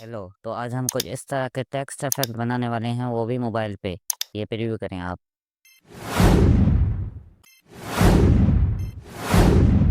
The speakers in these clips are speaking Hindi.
हेलो। तो आज हम कुछ इस तरह के टेक्स्ट इफेक्ट बनाने वाले हैं, वो भी मोबाइल पे। ये प्रीव्यू करें आप।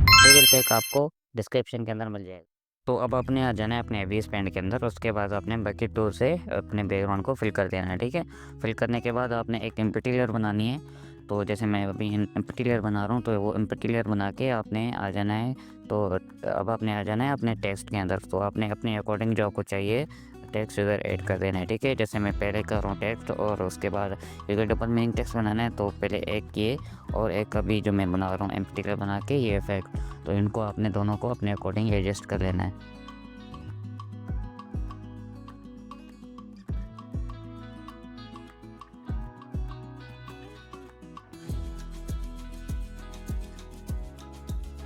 गूगल पे का आपको डिस्क्रिप्शन के अंदर मिल जाएगा। तो अब अपने आ जाना है अपने वी पेंट के अंदर। उसके बाद आपने बकेट टूल से अपने बैकग्राउंड को फिल कर देना है। ठीक है, फिल करने के बाद आपने एक एम्प्टी लेयर बनानी है। तो जैसे मैं अभी एम्प्टी लेयर बना रहा हूँ, तो वो एम्प्टी लेयर बना के आपने आ जाना है। तो अब आपने आ जाना है अपने टेक्स्ट के अंदर। तो आपने अपने अकॉर्डिंग जो आपको चाहिए टेक्स्ट इधर ऐड कर देना है। ठीक है, जैसे मैं पहले कर रहा हूँ टेक्स्ट, और उसके बाद अगर डबल मीनिंग टेक्स्ट बनाना है तो पहले एक ये और एक अभी जो मैं बना रहा हूँ एम्प्टी लेयर बना के ये इफेक्ट। तो इनको आपने दोनों को अपने अकॉर्डिंग एडजस्ट कर लेना है।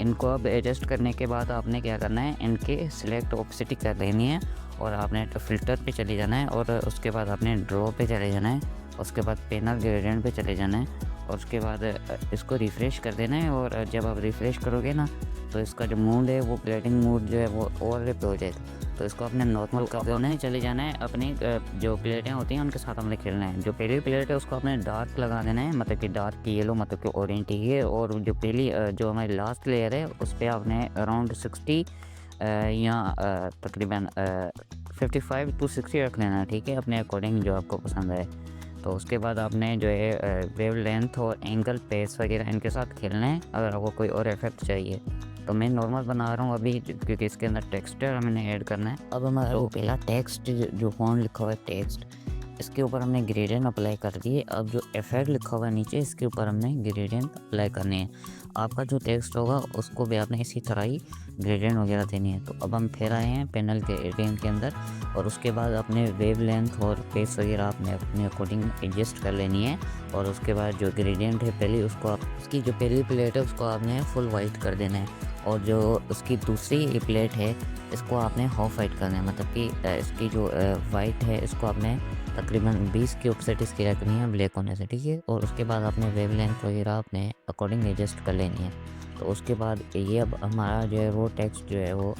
इनको अब एडजस्ट करने के बाद आपने क्या करना है, इनके सिलेक्ट ऑप्सिटी कर लेनी है और आपने फ़िल्टर पे चले जाना है और उसके बाद आपने ड्रॉ पे चले जाना है। उसके बाद पेनल ग्रेडियंट पे चले जाना है और उसके बाद इसको रिफ़्रेश कर देना है। और जब आप रिफ़्रेश करोगे ना, तो इसका जो मूड है वो ग्रेडिंग मूड जो है वो ओवरले पे हो जाएगा। तो इसको आपने नॉर्मल कर देना है। चले जाना है अपनी जो प्लेटें होती हैं उनके साथ हमने खेलना है। जो पहली प्लेट है उसको आपने डार्क लगा देना है, मतलब कि डार्क येलो, मतलब कि ऑरेंज है। और जो पहली जो हमारी लास्ट लेयर है उस पर आपने अराउंड 60 या तकरीबन 55 to 60 रख लेना है। ठीक है, अपने अकॉर्डिंग जो आपको पसंद है। तो उसके बाद आपने जो है वेव लेंथ और एंगल पेस वगैरह इनके साथ खेलना है। अगर आपको कोई और इफेक्ट चाहिए तो मैं नॉर्मल बना रहा हूँ अभी, क्योंकि इसके अंदर टेक्सचर हमने ऐड करना है। अब हमारा वो पहला टेक्स्ट जो फ़ॉन्ट लिखा हुआ है टेक्स्ट, इसके ऊपर हमने ग्रेडियंट अप्लाई कर दिए। अब जो इफेक्ट लिखा हुआ है नीचे, इसके ऊपर हमने ग्रेडियंट अप्लाई करनी है। आपका जो टेक्स्ट होगा उसको भी आपने इसी तरह ही ग्रेडियंट वगैरह देनी है। तो अब हम फिर आए हैं पैनल के एरियन के अंदर और उसके बाद अपने वेव लेंथ और पेस वगैरह आपने अपने अकॉर्डिंग एडजस्ट कर लेनी है। और उसके बाद जो ग्रेडियंट है पहले उसको उसकी जो पहली प्लेट है उसको आपने फुल वाइट कर देना है। और जो उसकी दूसरी प्लेट है इसको आपने हाफ वाइट करना है, मतलब कि इसकी जो वाइट है इसको आपने तकरीबन 20 की ऑफसेट इसकी रखनी है ब्लैक होने से। ठीक है, और उसके बाद आपने वेव लेंथ वगैरह अपने अकॉर्डिंग एडजस्ट कर लेनी है। तो उसके बाद ये अब हमारा जो है वो टेक्स्ट जो है वो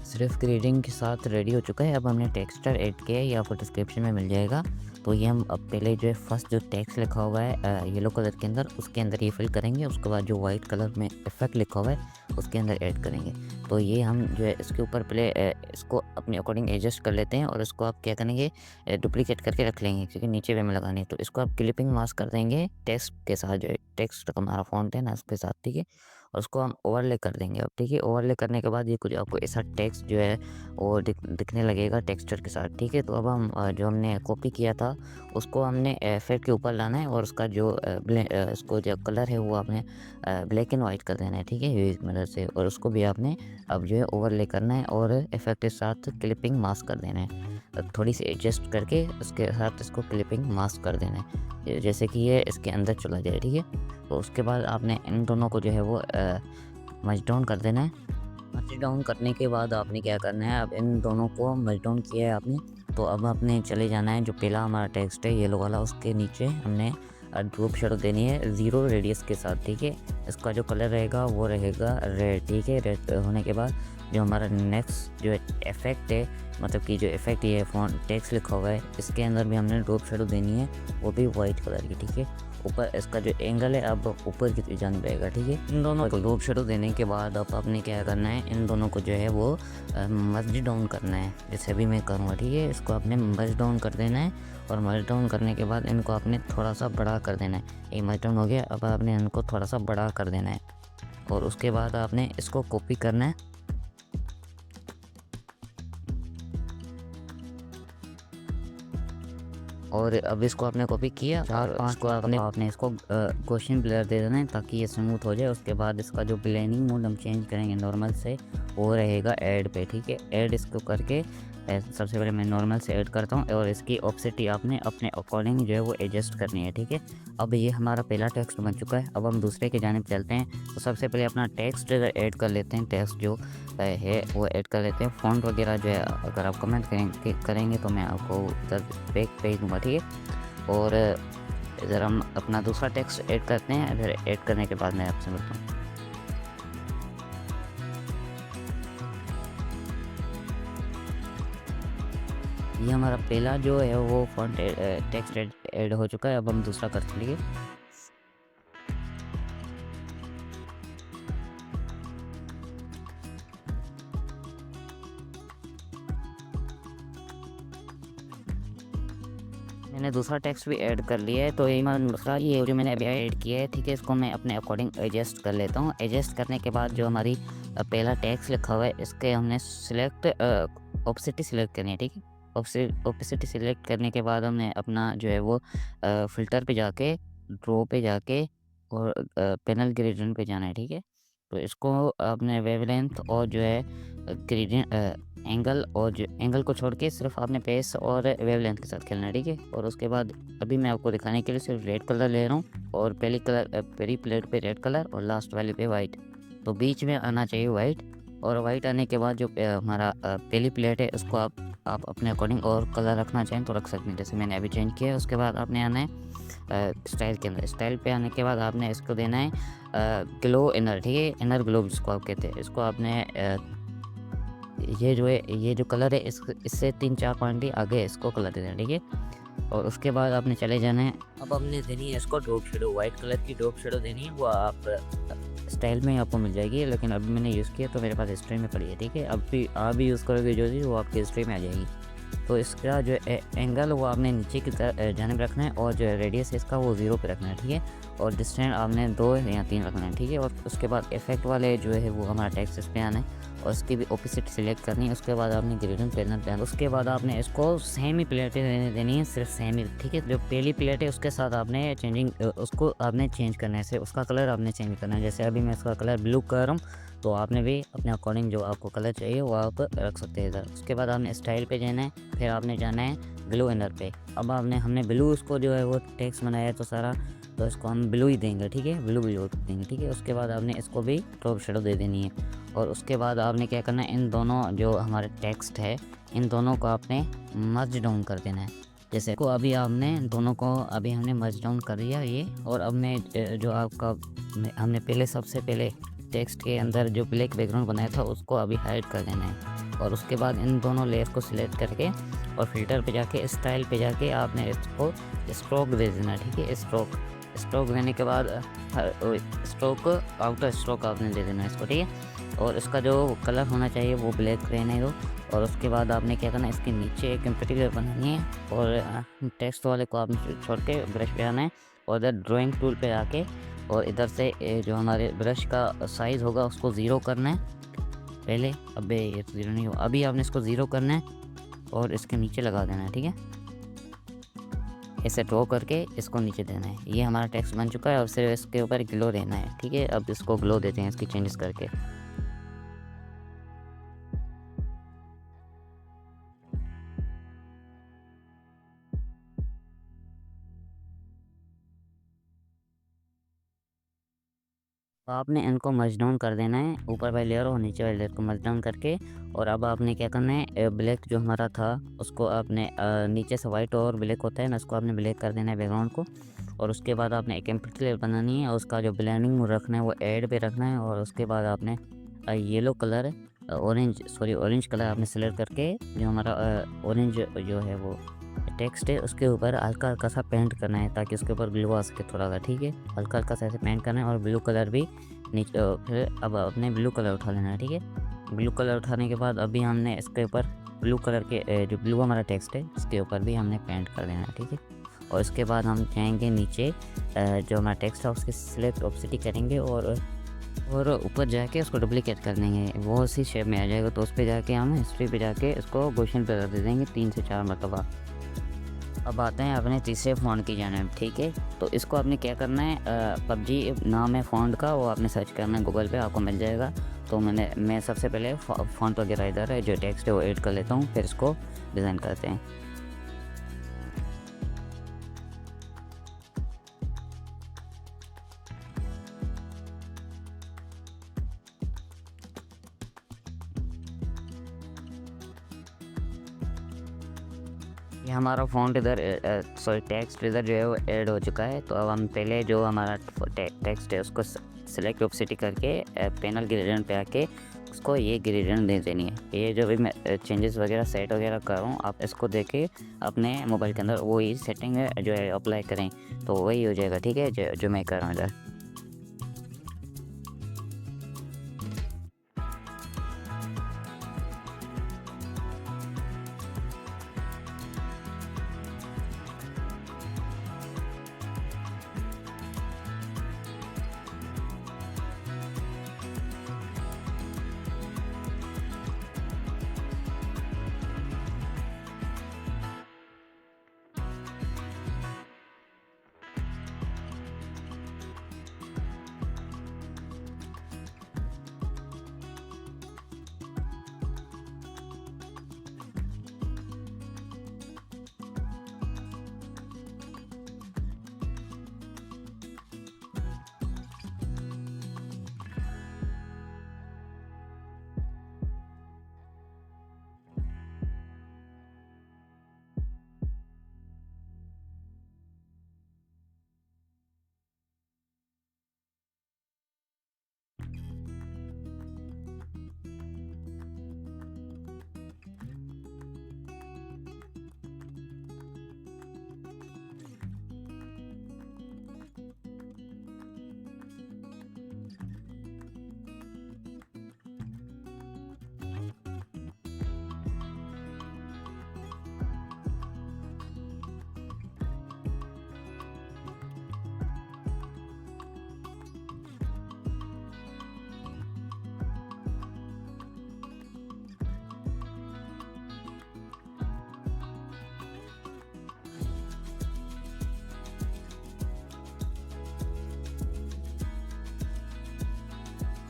सिर्फ ग्रेडिंग के साथ रेडी हो चुका है। अब हमने टेक्सचर ऐड किया है, ये आपको डिस्क्रिप्शन में मिल जाएगा। तो ये हम अब पहले जो है फर्स्ट जो टेक्स्ट लिखा हुआ है येलो कलर के अंदर, उसके अंदर ये फिल करेंगे। उसके बाद जो वाइट कलर में इफेक्ट लिखा हुआ है उसके अंदर ऐड करेंगे। तो ये हम जो है इसके ऊपर पहले इसको अपने अकॉर्डिंग एडजस्ट कर लेते हैं। और इसको आप क्या करेंगे, डुप्लीकेट करके रख लेंगे, क्योंकि नीचे वे में लगानी है। तो इसको आप क्लिपिंग मास्क कर देंगे टेक्स्ट के साथ, जो है टेक्स्ट हमारा फॉन्ट है ना उसके साथ। ठीक है, और उसको हम ओवरले कर देंगे अब। ठीक है, ओवरले करने के बाद ये कुछ आपको ऐसा टेक्स्ट जो है वो दिखने लगेगा टेक्सचर के साथ। ठीक है, तो अब हम जो हमने कॉपी किया था उसको हमने इफेक्ट के ऊपर लाना है और उसका जो इसको जो कलर है वो आपने ब्लैक एंड वाइट कर देना है। ठीक है, यूज मिरर से। और उसको भी आपने अब जो है ओवरले करना है और इफेक्ट के साथ क्लिपिंग मास्क कर देना है। थोड़ी सी एडजस्ट करके उसके साथ इसको क्लिपिंग मास्क कर देना है, जैसे कि ये इसके अंदर चला जाए। ठीक है, तो उसके बाद आपने इन दोनों को जो है वो मर्ज डाउन कर देना है। मर्ज डाउन करने के बाद आपने क्या करना है, अब इन दोनों को मर्ज डाउन किया है आपने। तो अब आपने चले जाना है जो पहला हमारा टेक्स्ट है येलो वाला, उसके नीचे हमने ड्रॉप शेडो देनी है 0 रेडियस के साथ। ठीक है, इसका जो कलर रहेगा वो रहेगा रेड। ठीक है, रेड होने के बाद जो हमारा नेक्स्ट जो इफेक्ट है, मतलब कि जो इफेक्ट ये फ़ॉन्ट टेक्स्ट लिखा हुआ है इसके अंदर भी हमने ड्रॉप शेडो देनी है, वो भी वाइट कलर की। ठीक है, ऊपर इसका जो एंगल है अब ऊपर की जानी रहेगा। ठीक है, इन दोनों को ड्रॉप शेडो देने के बाद अब आपने क्या करना है, इन दोनों को जो है वो मर्ज डाउन करना है, जैसे अभी मैं करूँगा। ठीक है, इसको आपने मर्ज डाउन कर देना है और मर्ज डाउन करने के बाद इनको आपने थोड़ा सा बड़ा कर देना है। ये मर्ज डाउन हो गया, अब आपने इनको थोड़ा सा बड़ा कर देना है और उसके बाद आपने इसको कॉपी करना है। और अब इसको आपने कॉपी किया, 4-5 को आपने इसको क्वेश्चन ब्लर दे देना है ताकि ये स्मूथ हो जाए। उसके बाद इसका जो ब्लेंडिंग मोड हम चेंज करेंगे नॉर्मल से, वो रहेगा ऐड पे। ठीक है, ऐड इसको करके सबसे पहले मैं नॉर्मल से ऐड करता हूँ और इसकी ऑप्सिटी आपने अपने अकॉर्डिंग जो है वो एडजस्ट करनी है। ठीक है, अब ये हमारा पहला टेक्स्ट बन चुका है। अब हम दूसरे की जानिब चलते हैं। तो सबसे पहले अपना टेक्स्ट ऐड कर लेते हैं, टेक्स्ट जो है वो ऐड कर लेते हैं। फ़ॉन्ट वगैरह जो है अगर आप कमेंट करेंगे तो मैं आपको उधर भेज दूँगा। ठीक है, और इधर हम अपना दूसरा टेक्स्ट ऐड करते हैं। इधर ऐड करने के बाद मैं आपसे मिलता हूँ। ये हमारा पहला जो है वो फॉन्ट टेक्स्ट ऐड हो चुका है। अब हम दूसरा कर चलिए। मैंने दूसरा टेक्स्ट भी ऐड कर लिया है। तो ये दूसरा ये जो मैंने अभी ऐड किया है, ठीक है, इसको मैं अपने अकॉर्डिंग एडजस्ट कर लेता हूँ। एडजस्ट करने के बाद जो हमारी पहला टेक्स्ट लिखा हुआ है, इसके हमने सिलेक्ट ऑपोसिटी सिलेक्ट करनी है, ठीक है। ऑपोसिटी सिलेक्ट करने के बाद हमने अपना जो है वो फ़िल्टर पे जाके, ड्रॉ पे जाके और पैनल ग्रेडिएंट पे जाना है, ठीक है। तो इसको आपने वेवलेंथ और जो है ग्रेडिएंट एंगल और जो एंगल को छोड़ के सिर्फ आपने पेस और वेवलेंथ के साथ खेलना है, ठीक है। और उसके बाद अभी मैं आपको दिखाने के लिए सिर्फ रेड कलर ले रहा हूँ और पहली प्लेट पे रेड कलर और लास्ट वाले पे वाइट। तो बीच में आना चाहिए वाइट, और वाइट आने के बाद जो हमारा पहली प्लेट है उसको आप अपने अकॉर्डिंग और कलर रखना चाहें तो रख सकते हैं, जैसे मैंने अभी चेंज किया है। उसके बाद आपने आना है स्टाइल के अंदर। स्टाइल पे आने के बाद आपने इसको देना है ग्लो इनर, ठीक है, इनर ग्लो जिसको आप कहते हैं। इसको आपने ये जो कलर है इससे 3-4 पॉइंट आगे इसको कलर देना है, ठीक है। और उसके बाद आपने चले जाना है। अब हमने देनी है इसको ड्रॉप शेडो, वाइट कलर की ड्रॉप शेडो देनी है। वो आप स्टाइल में आपको मिल जाएगी, लेकिन अभी मैंने यूज़ किया तो मेरे पास हिस्ट्री में पड़ी है, ठीक है। अब भी आप भी यूज़ करोगे जो चीज़ वो आपकी हिस्ट्री में आ जाएगी। तो इसका जो एंगल वो आपने नीचे की जानिब रखना है, और जो रेडियस है इसका वो 0 पे रखना है, ठीक है। और डिस्टेंस आपने 2 या 3 रखना है, ठीक है। और उसके बाद इफेक्ट वाले जो है वो हमारा टेक्स्ट इस पे आना है और इसकी भी ऑपोजिट सिलेक्ट करनी है। उसके बाद आपने ग्रेडिएंट पैनल पे आना है। उसके बाद आपने इसको सेम ही प्लेटें देनी है, सिर्फ सेम ही, ठीक है। जो पहली प्लेट है उसके साथ आपने उसको आपने चेंज करना है, उसका कलर आपने चेंज करना है। जैसे अभी मैं इसका कलर ब्लू कर रहा हूँ, तो आपने भी अपने अकॉर्डिंग जो आपको कलर चाहिए वो आप रख सकते हैं इधर। उसके बाद आपने स्टाइल पे जाना है, फिर आपने जाना है ग्लो इनर पे। अब हमने ब्लू उसको जो है वो टेक्स्ट बनाया है तो सारा, तो इसको हम ब्लू ही देंगे, ठीक है, ब्लू देंगे, ठीक है। उसके बाद आपने इसको भी ड्रॉप शेडो दे देनी है। और उसके बाद आपने क्या करना है, इन दोनों जो हमारे टेक्स्ट है इन दोनों को आपने मर्ज डाउन कर देना है। जैसे को अभी आपने दोनों को अभी हमने मर्ज डाउन कर दिया ये। और अब मैं जो आपका हमने सबसे पहले टेक्स्ट के अंदर जो ब्लैक बैकग्राउंड बनाया था उसको अभी हाइड कर देना है। और उसके बाद इन दोनों लेयर को सिलेक्ट करके और फिल्टर पे जाके स्टाइल पे जाके आपने इसको स्ट्रोक दे देना, ठीक है। स्ट्रोक देने के बाद स्ट्रोक आउटर स्ट्रोक आपने दे देना इसको, ठीक है। और इसका जो कलर होना चाहिए वो ब्लैक रहने दो। और उसके बाद आपने क्या करना है, इसके नीचे एक एम्पटी बनानी है और टेक्स्ट वाले को आपने छोड़ के ब्रश पे आना है और इधर ड्राइंग टूल पे आके और इधर से जो हमारे ब्रश का साइज़ होगा उसको 0 करना है पहले। अबे ये तो 0 नहीं हुआ, अभी आपने इसको 0 करना है और इसके नीचे लगा देना है, ठीक है। ऐसे ड्रॉ करके इसको नीचे देना है। ये हमारा टेक्स्ट बन चुका है। अब सिर्फ इसके ऊपर ग्लो देना है, ठीक है। अब इसको ग्लो देते हैं इसकी चेंजेस करके। तो आपने इनको मर्ज डाउन कर देना है, ऊपर वाली लेयर और नीचे वाली लेयर को मर्ज डाउन करके। और अब आपने क्या करना है, ब्लैक जो हमारा था उसको आपने नीचे से वाइट और ब्लैक होता है ना, उसको आपने ब्लैक कर देना है बैकग्राउंड को। और उसके बाद आपने एक एम्पटी लेयर बनानी है और उसका जो ब्लेंडिंग रखना है वो ऐड पे रखना है। और उसके बाद आपने येलो कलर ऑरेंज कलर आपने सेलेक्ट करके जो हमारा ऑरेंज जो है वो टेक्स्ट है उसके ऊपर हल्का हल्का सा पेंट करना है ताकि उसके ऊपर ग्लो आ सके थोड़ा सा, ठीक है। हल्का हल्का सा ऐसे पेंट करना है और ब्लू कलर भी नीचे। फिर अब अपने ब्लू कलर उठा लेना है, ठीक है। ब्लू कलर उठाने के बाद अभी हमने इसके ऊपर ब्लू कलर के जो ब्लू हमारा टेक्स्ट है इसके ऊपर भी हमने पेंट कर देना है, ठीक है। और इसके बाद हम जाएंगे नीचे जो हमारा टेक्स्ट है उसके सिलेक्ट ऑपोसिटी करेंगे और ऊपर जाके उसको डुप्लीकेट कर देंगे, वो उसी शेप में आ जाएगा। तो उस पर जाके हम हिस्ट्री पे जाके इसको क्वेश्चन पे दे देंगे 3 से 4 मरतबा। अब आते हैं अपने तीसरे फ़ॉन्ट की जानिब, ठीक है। तो इसको आपने क्या करना है, पबजी नाम है फ़ॉन्ट का, वो आपने सर्च करना है गूगल पे, आपको मिल जाएगा। तो मैं सबसे पहले फ़ॉन्ट वगैरह इधर है जो टेक्स्ट है वो ऐड कर लेता हूँ, फिर इसको डिज़ाइन करते हैं। ये हमारा फ़ॉन्ट इधर टेक्स्ट इधर जो है वो ऐड हो चुका है। तो अब हम पहले जो हमारा टेक्स्ट है उसको सिलेक्ट ऑपोसिटी करके पैनल ग्रेडिएंट पे आके इसको ये ग्रेडियंट दे देनी है। ये जो भी मैं चेंजेस वगैरह सेट वगैरह कर रहा हूँ, आप इसको देके अपने मोबाइल के अंदर वही सेटिंग है जो है अप्लाई करें, तो वही हो जाएगा। ठीक है, जो मैं कर रहा हूँ इधर।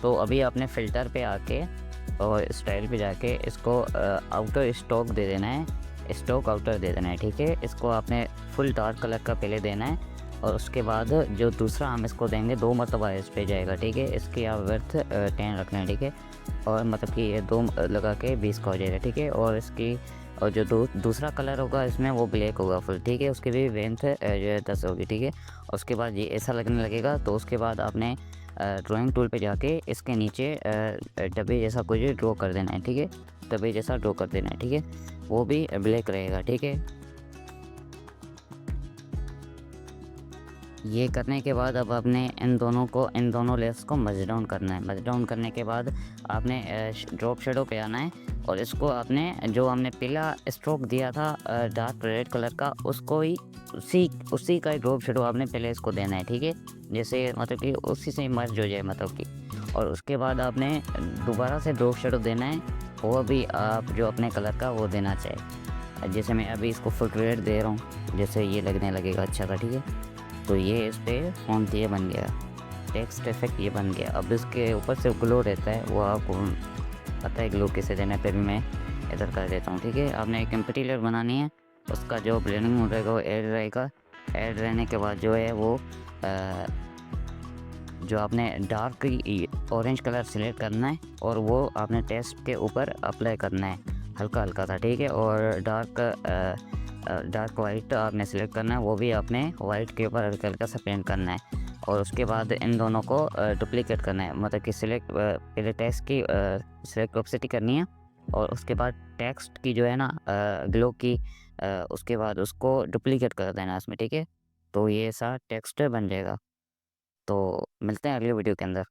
तो अभी आपने फ़िल्टर पे आके और स्टाइल पे जाके इसको आउटर स्टॉक दे देना है, स्टॉक आउटर दे देना है। ठीक है, इसको आपने फुल डार्क कलर का पहले देना है, और उसके बाद जो दूसरा हम इसको देंगे 2 मरतबा इस पे जाएगा। ठीक है, इसकी आप वर्थ 10 रखना है। ठीक है, और मतलब कि ये 2 लगा के 20 का हो जाएगा। ठीक है, और इसकी और जो दूसरा कलर होगा इसमें वो ब्लैक होगा फुल। ठीक है, उसकी भी लेंथ जो है 10 होगी। ठीक है, उसके बाद ये ऐसा लगने लगेगा, तो उसके बाद आपने ड्राइंग टूल पे जाके इसके नीचे डब्बे जैसा कुछ ड्रॉ कर देना है। ठीक है, डब्बे जैसा ड्रॉ कर देना है। ठीक है, वो भी ब्लैक रहेगा। ठीक है, ये करने के बाद अब आपने इन दोनों लेयर्स को मर्ज डाउन करना है। मर्ज डाउन करने के बाद आपने ड्रॉप शेडो पे आना है, और इसको आपने जो हमने पहला स्ट्रोक दिया था डार्क रेड कलर का, उसको ही उसी का ड्रॉप शेडो आपने पहले इसको देना है। ठीक है, जैसे मतलब कि उसी से मर्ज हो जाए मतलब कि, और उसके बाद आपने दोबारा से ड्रॉप शेडो देना है, वो भी आप जो अपने कलर का वो देना चाहिए। जैसे मैं अभी इसको फुल रेड दे रहा हूँ, जैसे ये लगने लगेगा अच्छा था। ठीक है, तो ये इस पर फ़ॉन्ट ये बन गया, टेक्स्ट इफेक्ट ये बन गया। अब इसके ऊपर से ग्लो रहता है, वो आपको पता है ग्लो कैसे देना है, फिर भी मैं इधर कर देता हूँ। ठीक है, आपने एक एम्प्टी लेयर बनानी है, उसका जो ब्लेंडिंग मोड रहेगा वो ऐड रहेगा। ऐड रहने के बाद जो है वो जो आपने डार्क ऑरेंज कलर सिलेक्ट करना है, और वो आपने टेक्स्ट के ऊपर अप्लाई करना है हल्का हल्का था। ठीक है, और डार्क वाइट आपने सिलेक्ट करना है, वो भी आपने वाइट के ऊपर हल्का हल्का सा पेंट करना है, और उसके बाद इन दोनों को डुप्लीकेट करना है। मतलब कि पहले टेक्स्ट की सिलेक्ट ऑप्सिटी करनी है, और उसके बाद टेक्स्ट की जो है ना ग्लो की, उसके बाद उसको डुप्लीकेट कर देना इसमें। ठीक है, तो ये ऐसा टेक्स्ट बन जाएगा। तो मिलते हैं अगले वीडियो के अंदर।